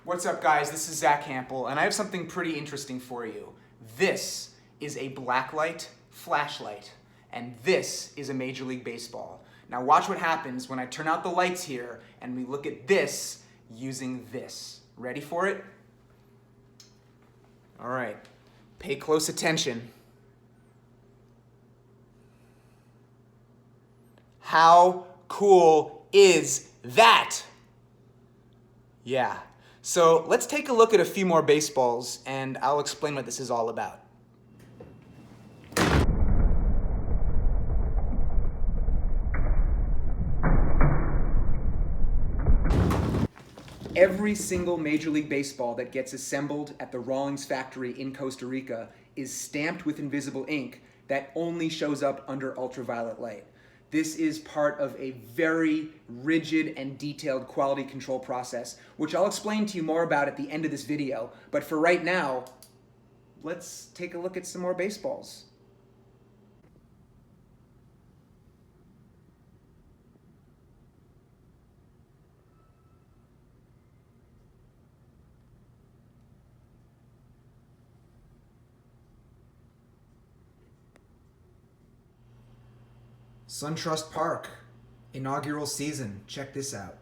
What's up, guys? This is Zack Hample, and I have something pretty interesting for you. This is a blacklight flashlight, and this is a Major League Baseball. Now watch what happens when I turn out the lights here and we look at this using this. Ready for it? All right, pay close attention. How cool is that? Yeah. So let's take a look at a few more baseballs and I'll explain what this is all about. Every single Major League Baseball that gets assembled at the Rawlings factory in Costa Rica is stamped with invisible ink that only shows up under ultraviolet light. This is part of a very rigid and detailed quality control process, which I'll explain to you more about at the end of this video. But for right now, let's take a look at some more baseballs. SunTrust Park, inaugural season. Check this out.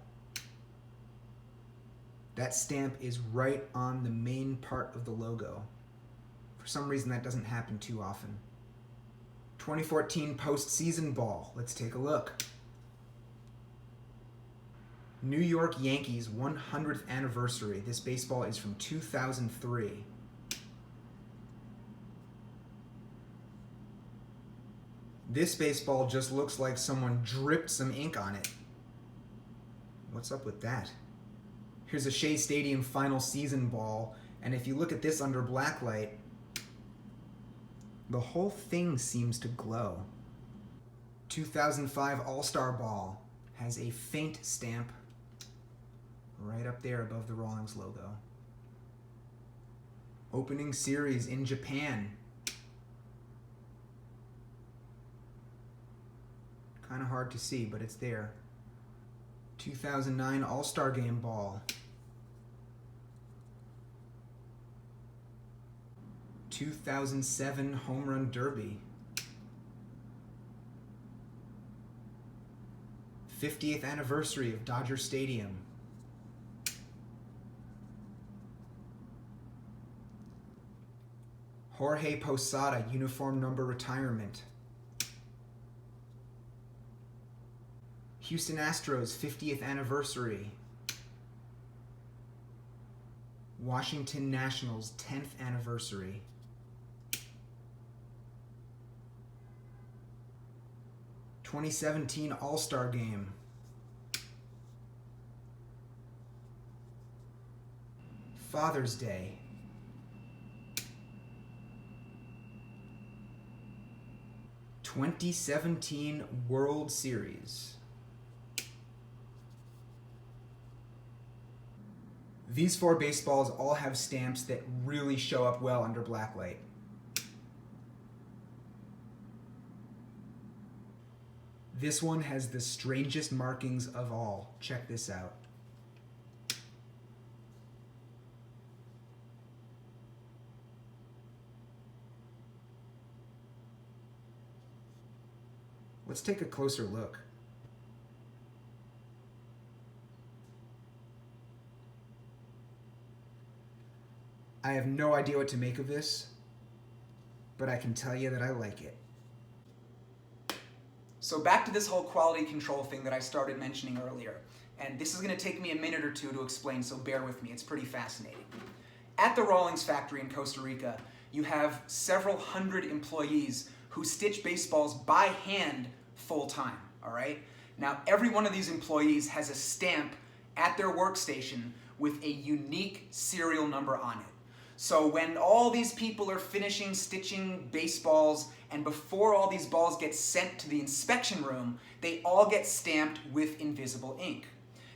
That stamp is right on the main part of the logo. For some reason, that doesn't happen too often. 2014 postseason ball. Let's take a look. New York Yankees 100th anniversary. This baseball is from 2003. This baseball just looks like someone dripped some ink on it. What's up with that? Here's a Shea Stadium final season ball, and if you look at this under blacklight, the whole thing seems to glow. 2005 All-Star Ball has a faint stamp right up there above the Rawlings logo. Opening series in Japan. Kind of hard to see, but it's there. 2009 All-Star Game ball. 2007 Home Run Derby. 50th anniversary of Dodger Stadium. Jorge Posada uniform number retirement. Houston Astros 50th anniversary. Washington Nationals 10th anniversary. '17 All-Star Game. Father's Day. '17 World Series. These four baseballs all have stamps that really show up well under blacklight. This one has the strangest markings of all. Check this out. Let's take a closer look. I have no idea what to make of this, but I can tell you that I like it. So back to this whole quality control thing that I started mentioning earlier. And this is going to take me a minute or two to explain, so bear with me. It's pretty fascinating. At the Rawlings factory in Costa Rica, you have several hundred employees who stitch baseballs by hand full-time, all right? Now, every one of these employees has a stamp at their workstation with a unique serial number on it. So when all these people are finishing stitching baseballs and before all these balls get sent to the inspection room, they all get stamped with invisible ink.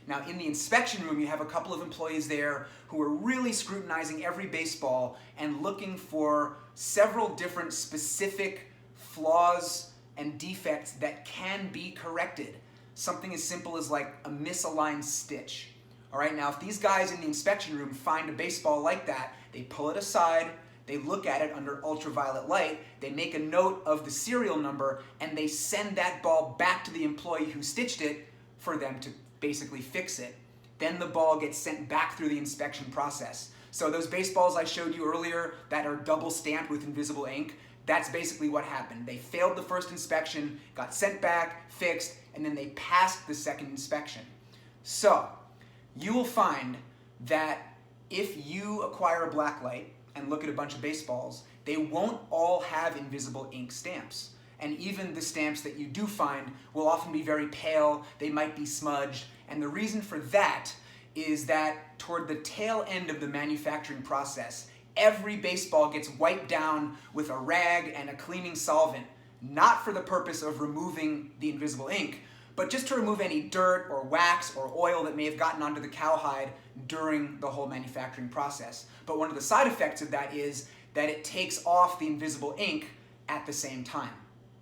Now in the inspection room, you have a couple of employees there who are really scrutinizing every baseball and looking for several different specific flaws and defects that can be corrected. Something as simple as like a misaligned stitch, All right, now if these guys in the inspection room find a baseball like that, they pull it aside, they look at it under ultraviolet light, they make a note of the serial number, and they send that ball back to the employee who stitched it for them to basically fix it. Then the ball gets sent back through the inspection process. So those baseballs I showed you earlier that are double stamped with invisible ink, that's basically what happened. They failed the first inspection, got sent back, fixed, and then they passed the second inspection. So you will find that if you acquire a blacklight and look at a bunch of baseballs, they won't all have invisible ink stamps. And even the stamps that you do find will often be very pale, they might be smudged, and the reason for that is that toward the tail end of the manufacturing process, every baseball gets wiped down with a rag and a cleaning solvent, not for the purpose of removing the invisible ink, but just to remove any dirt or wax or oil that may have gotten onto the cowhide during the whole manufacturing process. But one of the side effects of that is that it takes off the invisible ink at the same time,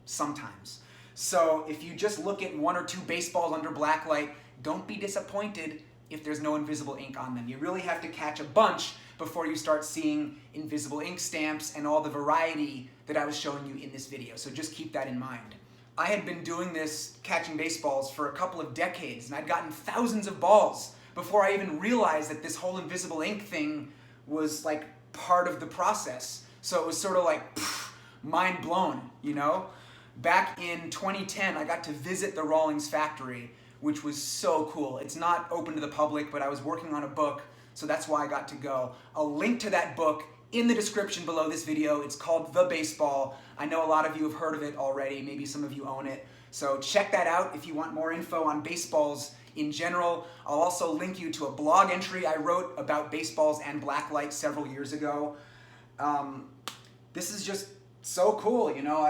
sometimes. So if you just look at one or two baseballs under blacklight, don't be disappointed if there's no invisible ink on them. You really have to catch a bunch before you start seeing invisible ink stamps and all the variety that I was showing you in this video. So just keep that in mind. I had been doing this, catching baseballs, for a couple of decades, and I'd gotten thousands of balls before I even realized that this whole invisible ink thing was like part of the process. So it was sort of like, pff, mind blown, you know? Back in 2010, I got to visit the Rawlings factory, which was so cool. It's not open to the public, but I was working on a book, so that's why I got to go. I'll link to that book in the description below this video. It's called The Baseball. I know a lot of you have heard of it already. Maybe some of you own it. So check that out if you want more info on baseballs in general. I'll also link you to a blog entry I wrote about baseballs and blacklight several years ago. This is just so cool, you know.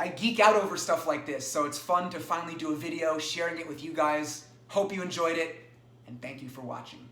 I geek out over stuff like this, so it's fun to finally do a video sharing it with you guys. Hope you enjoyed it, and thank you for watching.